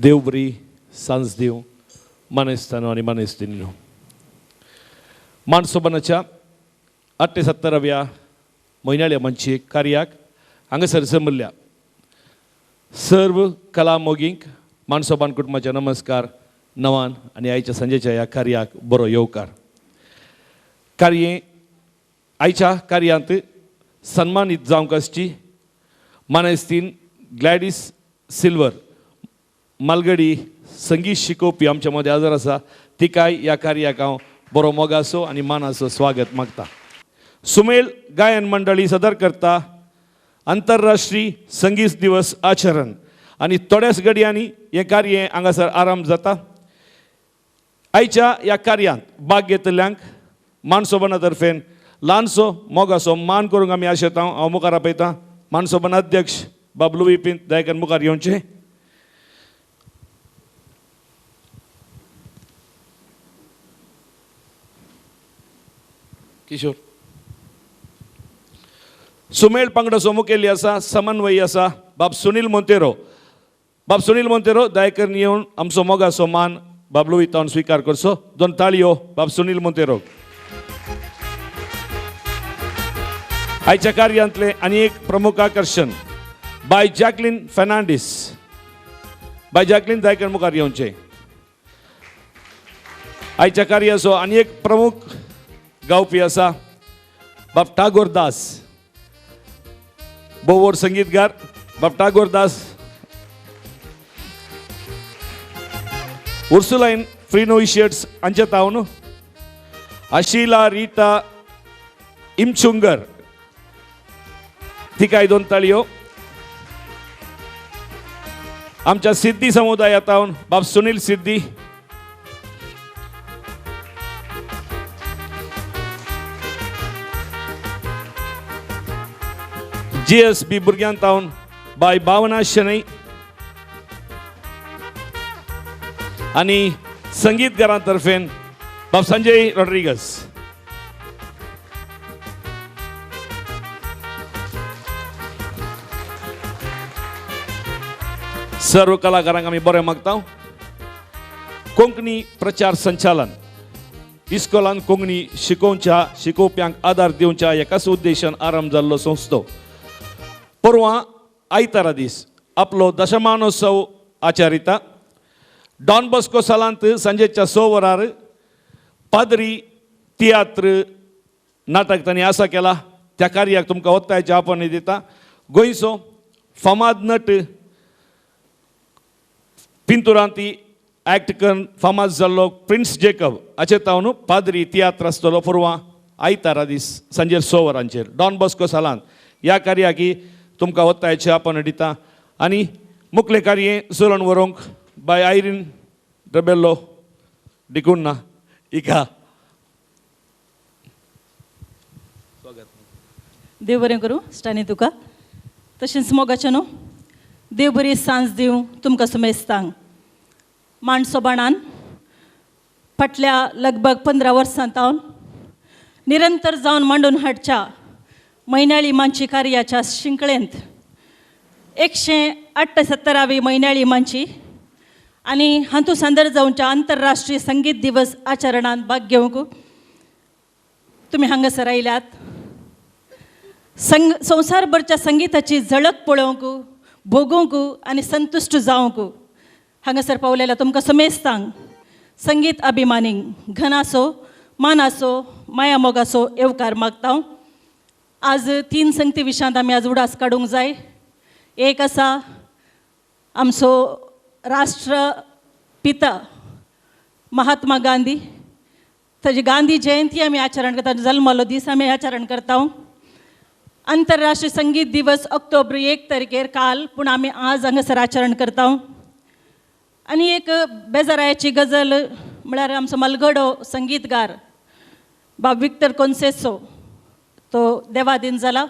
देव बरी सांज दिवं मानेस्तानो आणि मानेस्तिनीनो मानसोबनाच्या 78व्या म्हयन्याळ्या मंची कार्याक हांगासर जमल्ल्या सर्व कला मोगींक मानसोबान कुटुंबाचे नमस्कार नवान आणि आयच्या संजेच्या ह्या कार्याक बरो येवकार. आयच्या कार्यांत सन्मानीत जावंक आसची मानेस्तीन ग्लॅडिस सिल्वर मालगडी संगीत शिकोवपी आमच्या मदें हजर आसा. तिकाय ह्या कार्याक हांव बरो मोगाचो आनी मानाचो स्वागत मागता. सुमेल गायन मंडळी सदर करता आंतरराष्ट्रीय संगीत दिवस आचरण आनी थोड्याच घडयांनी हें कार्य हांगासर आरंभ जाता. आयच्या ह्या कार्यांत भाग घेतल्यांक मानसोबना तर्फेन ल्हानसो मोगाचो मान करूंक आमी आशेता. हांव मुखार आपयतां मानसोबन अध्यक्ष बाबलू विपिन दयेकर मुखार येवचे. किशोर सुमेळ पंगडाचो मुखेली आसा समन्वयी आसा बाब सुनील मोंतेरो. बाब सुनील मोंतेरो दयेकरनी येवन आमचो मोगाचो मान बाबलू वितावन स्विकार करचो. दोन ताळयो बाब सुनील मोंतेरो. आयच्या कार्यांतले आनी एक प्रमुख आकर्षण बाय जॅकलीन फेर्नांडीस. बाय जॅकलीन दयेकर मुखार येवचे. आयच्या कार्याचो आनी एक प्रमुख गावपी आसा बाब टागोर दास. बोवोर संगीतकार बाब टागोर दास. उर्सुलाइन फ्रीनोइशियट्स हांचे तावन आशिला रिटा इमचुंगर. तिकाय दोन ताळयो. आमच्या सिद्धी समुदायातावन बाब सुनील सिद्धी. GSB भुरग्यांतावन बाय भावना शनई आणि संगीतकारांतर्फेन बाब संजय रॉड्रिगस. सर्व कलाकारांक आमी बरें मागता. कोंकणी प्रचार संचालन इस्कॉलान कोंकणी शिकोवप्यांक आदार दिवच्या एकाच उद्देशान आरंभ जाल्लो संस्थो परवां आयतारा दीस आपलो दशमानोत्सव आचरिता. डॉन बॉस्को सालांत सांजेच्या 6 वरार पाद्री तियात्र नाटक तांणी आसा केला. त्या कार्याक तुमकां वत्तायचे आपण दिता. गोंयचो फामाद नट पिंतुरांती एक्ट करून फामाद जाल्लो प्रिन्स जेकब हाचे तावन पाद्री तियात्र आसतलो परवां आयतारा दीस सांजे 6 वरांचेर डॉन बॉस्को सालांत. ह्या कार्याक तुमकां वत्तायचे आपण दिता. आनी मुखले कार्य चलोवन व्हरूंक बाय आयरीन रेबेल्लो डिकुन्ना इका. देव बरें करूं स्टानी तुका. तशेंच मोगाचें न्हू देव बरी सांज दिवं तुमकां सुमेस्तांक. माणसोबाणान फाटल्या लगभग 15 वर्सांतावन निरंतर जावन मांडून हाडच्या म्हयन्याळी मांची कार्याच्या शिंकळेंत 178वी म्हयन्याळी मांची आनी हातूंत सांदर जावच्या आंतरराष्ट्रीय संगीत दिवस आचरणांत भाग घेवंक तुमी हांगासर आयल्यात. संवसारभरच्या संगीताची झळक पळोवंक भोगूंक आनी संतुश्ट जावंक हांगासर पावलेल्या तुमकां समेस्तांक संगीत अभिमानींक घनाचो मानाचो माया मोगाचो येवकार मागता. आज 3 संगती विशयांत आमी आज उडास काडूंक जाय. एक आसा आमचो राष्ट्रपिता महात्मा गांधी. ताची गांधी जयंती आमी आचरण करता. जल्मलो दीस आमी आचरण करता. आंतरराष्ट्रीय संगीत दिवस ऑक्टोबर 1 तारखेर काल पूण आमी आज हांगासर आचरण करता. आनी एक बेजारायाची गजल म्हळ्यार आमचो मलगडो संगीतकार बाब विक्टर कोन्सेसो तो देवादीन जाला.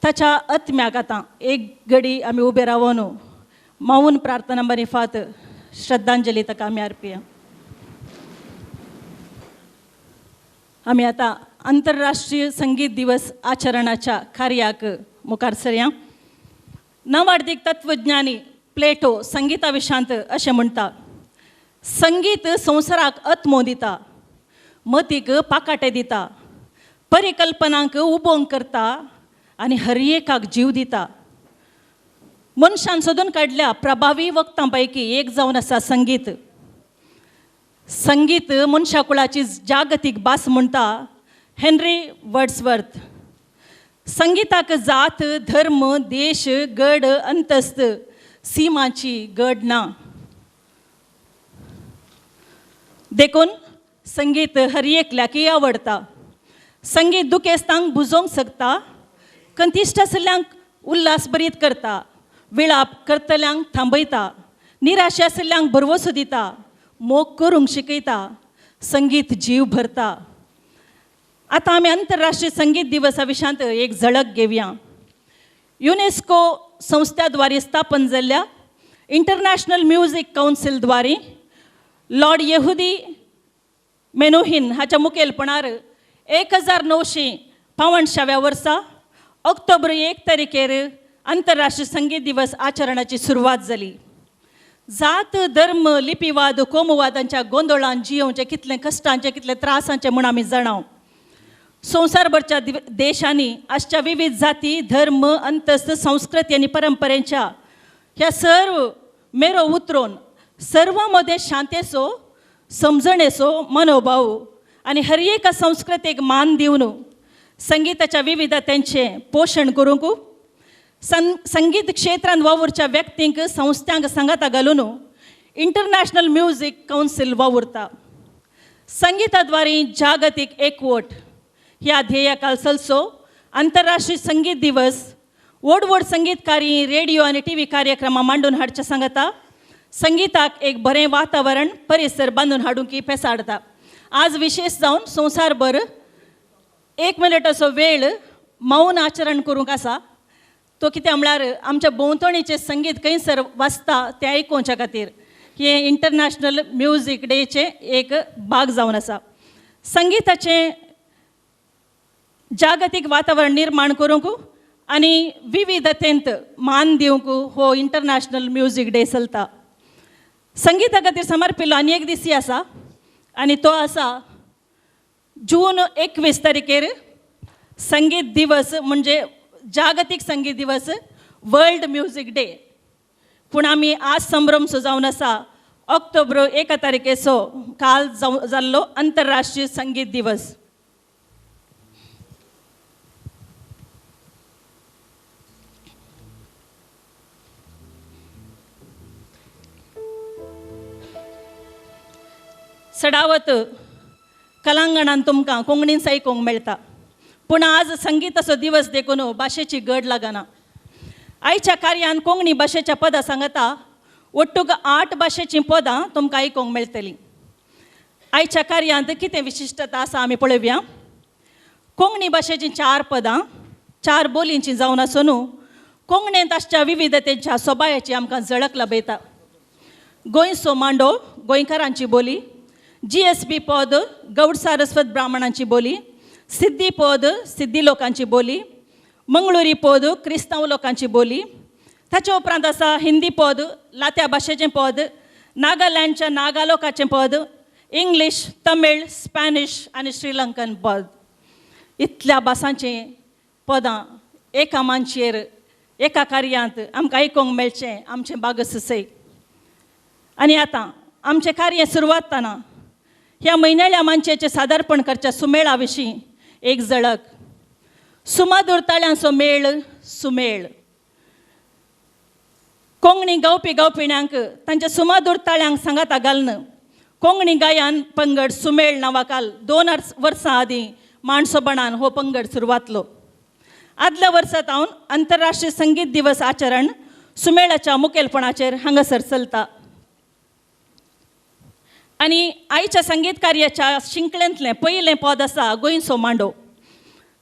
ताच्या आत्म्याक आतां एक घडी आमी उबे रावून मौन प्रार्थना मरिफात श्रद्धांजली ताका आमी अर्पया. आमी आतां आंतरराष्ट्रीय संगीत दिवस आचरणाच्या कार्याक मुखार सरया. नवार्धीक तत्वज्ञानी प्लेटो संगीता विशांत अशें म्हणटा, संगीत संवसाराक आत्मो दिता, मतीक पाकाटे दिता, परिकल्पनांक उबोंग करता आनी हर एकाक जीव दिता. मनशान सोदून काडल्या प्रभावी वखदां पैकी एक जावन आसा संगीत. संगीत मनशाकुळाची जागतीक भास म्हणटा हेनरी वर्ड्सवर्थ. संगीताक जात, धर्म, देश, गड, अंतस्त, सीमाची गड ना. देखून संगीत हर एकल्याकय आवडटा. संगीत दुखेस्तांक बुजोवंक शकता, कंतिश्ट आसल्यांक उल्हास बरीत करता, विळाप करतल्यांक थांबयता, निराशे आसल्यांक भरवसो दिता, मोग करूंक शिकयता, संगीत जीव भरता. आतां आमी आंतरराष्ट्रीय संगीत दिवसा विशांत एक झळक घेवया. युनेस्को संस्थेद्वारे स्थापन जाल्ल्या इंटरनॅशनल म्युझिक कावन्सिल द्वारे लॉर्ड येहुदी मेनुहीन हाच्या मुखेलपणान 1965व्या वर्सा ऑक्टोबर 1 तारखेर आंतरराष्ट्रीय संगीत दिवस आचरणाची सुरवात जाली. जात, धर्म, लिपीवाद, कोमुवादांच्या गोंधळान जियोवचें कितलें कश्टांचें, कितलें त्रासांचें म्हूण आमी जाणाव. संवसारभरच्या देशांनी आजच्या विविध जाती, धर्म, अंतस्त, संस्कृती आनी परंपरेच्या ह्या सर्व मेरो उतरून सर्वांमध्ये शांतेचो, समजणेचो मनोभाव आनी हर एका संस्कृतीक मान दिवन संगीताच्या विविधतेचें पोशण करूंक संगीत क्षेत्रांत वावुरच्या व्यक्तींक, संस्थांक सांगाता घालून इंटरनॅशनल म्युझिक कावन्सिल वावुरता. संगीताद्वारे जागतीक एकवट ह्या ध्येयाखाल चलचो आंतरराष्ट्रीय संगीत दिवस व्हड व्हड संगीतकारी, रेडिओ आनी टीव्ही कार्यक्रमां मांडून हाडच्या सांगता संगीताक एक बरें वातावरण, परिसर बांदून हाडूंक पेसाडटा. आज विशेष जावन संवसारभर 1 मिनटाचो वेळ मौन आचरण करूंक आसा. तो कितें म्हळ्यार आमच्या भोंवतणीचें संगीत खंयसर वाजता तें आयकोवच्या खातीर हे इंटरनॅशनल म्युझिक डेचे एक भाग जावन आसा. संगीताचें जागतीक वातावरण निर्माण करूंक आनी विविधतेंत मान दिवंक हो इंटरनॅशनल म्युझिक डे चलता. संगीता खातीर समर्पिल्लो आनी एक दीस आसा आनी तो आसा जून 21 तारखेर संगीत दिवस, म्हणजे जागतीक संगीत दिवस, वर्ल्ड म्युझिक डे. पूण आमी आज संभ्रम जावन आसा ऑक्टोबर 1 तारखेचो काल जाल्लो आंतरराष्ट्रीय संगीत दिवस. सडावत कलांगणान तुमकां कोंकणीन आयकूंक मेळटा. पूण आज संगीताचो दिवस देखून भाशेची गड लागना. आयच्या कार्यान कोंकणी भाशेच्या पदां सांगता ಒಟ್ಟುಗ 8 भाशेचीं पदां तुमकां आयकूंक मेळटलीं. आयच्या कार्यांत कितें विशिश्टता आसा आमी पळोवया. कोंकणी भाशेचीं 4 पदां 4 बोलींचीं जावन आसून कोंकणींत आसच्या विविधतेच्या सोबायाची आमकां झळक लाभयता. गोंयचो मांडो गोंयकारांची बोली, GSB पद गौड सारस्वत ब्राह्मणांची बोली, सिद्धी पद सिद्धी लोकांची बोली, मंगळुरी पद क्रिस्तांव लोकांची बोली. ताचे उपरांत आसा हिंदी पद, लात्या भाशेचें पद, नागालँडच्या नागा लोकांचें पद, इंग्लीश, तमीळ, स्पॅनिश आनी श्रीलंकन पद. इतल्या भासांचीं पदां एका मानचेर एका कार्यांत आमकां आयकूंक मेळचें आमचें बागस सै. आनी आतां आमचें कार्य सुरवात जाताना ह्या म्हयन्याळ्या मांचेचें सादरपण करच्या सुमेळा विशीं एक झळक. सुमाधुर ताळ्यांचो मेळ सुमेळ. कोंकणी गावपी गावपिण्यांक तांच्या सुमाधुर ताळ्यांक सांगाता घालून कोंकणी गायन पंगड सुमेळ नांवाखाल 2 वर्सां आदीं माणसोबणान हो पंगड सुरवातलो. आदल्या वर्सांत आंतरराष्ट्रीय संगीत दिवस आचरण सुमेळाच्या मुखेलपणाचेर हांगासर चलता. आनी आयच्या संगीत कार्याच्या शिंकळेंतलें पयलें पद आसा गोंयचो मांडो.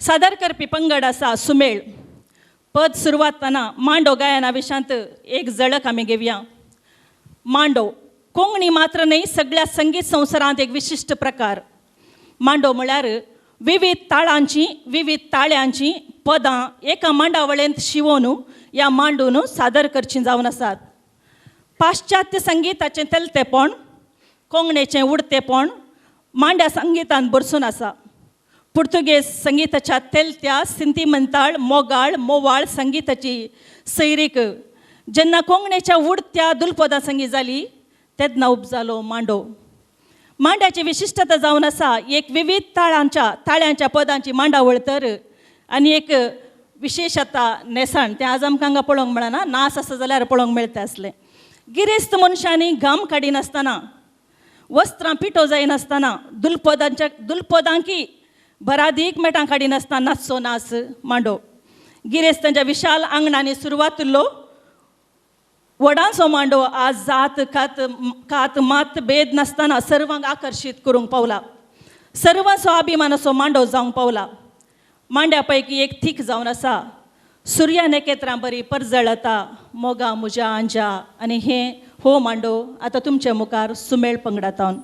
सादर करपी पंगड आसा सुमेळ. पद सुरवात जातना मांडो गायना विशांत एक झळक आमी घेवया. मांडो कोंकणी मात्र न्हय, सगळ्या संगीत संवसारांत एक विशिश्ट प्रकार. मांडो म्हळ्यार विविध ताळांची विविध ताळ्यांची पदां एका मांडावळेंत शिवून ह्या मांडून सादर करचीं जावन आसात. पाश्चात्य संगीताचें तेलतेपण, कोंकणीचें उडतेपण मांड्या संगीतान भरसून आसा. पुर्तुगेज संगीताच्या तेलत्या सिंतिमंताळ मोगाळ मोवाळ संगीताची सैरीक जेन्ना कोंकणीच्या उडत्या दुलपदां संगी जाली तेन्ना उपजालो मांडो. मांड्याची विशिश्टता जावन आसा एक विविध ताळ्यांच्या पदांची मांडावळ तर आनी एक विशेशता नेसाण तें आज आमकां हांगा पळोवंक मेळना, नाच आसा जाल्यार पळोवंक मेळटा आसलें. गिरेस्त मनशांनी घाम काडिनासतना वस्त्रां पिठो जायनासतना दुलपदांकी भरादीक मेटां काडिनासतना नाचचो नाच मांडो. गिरेस्तांच्या विशाल आंगणांनी सुरवातलो व्हडांचो मांडो आज जात कात मात भेद नासतना सर्वांक आकर्शीत करूंक पावला. सर्वांचो अभिमानाचो मांडो जावंक पावला. मांड्या पैकी एक थीक जावन आसा सुर्या नखेत्रां बरी परजळता मोगा मुजा आंजा आनी हो मांडो आतां तुमचे मुखार सुमेळ पंगडातावन.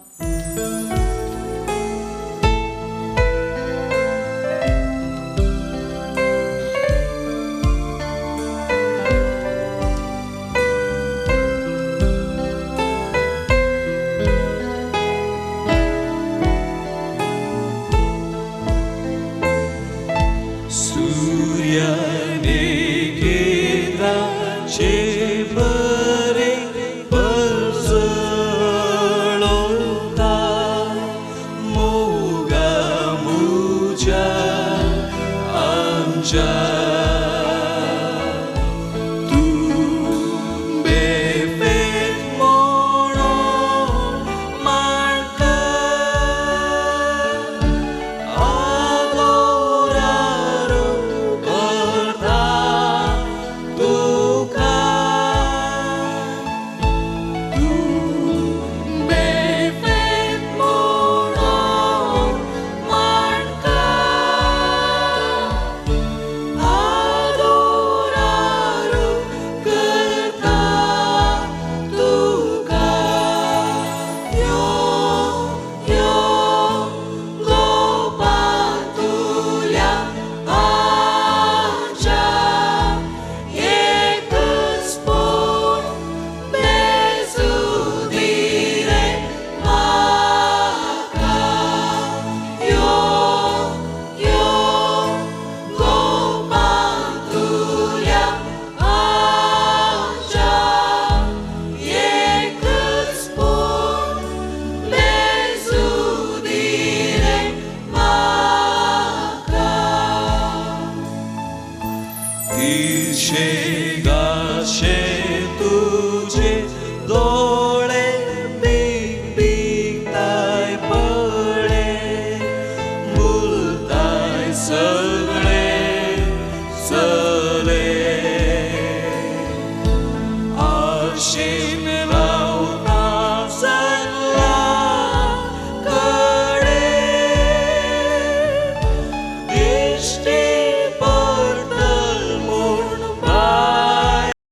Shin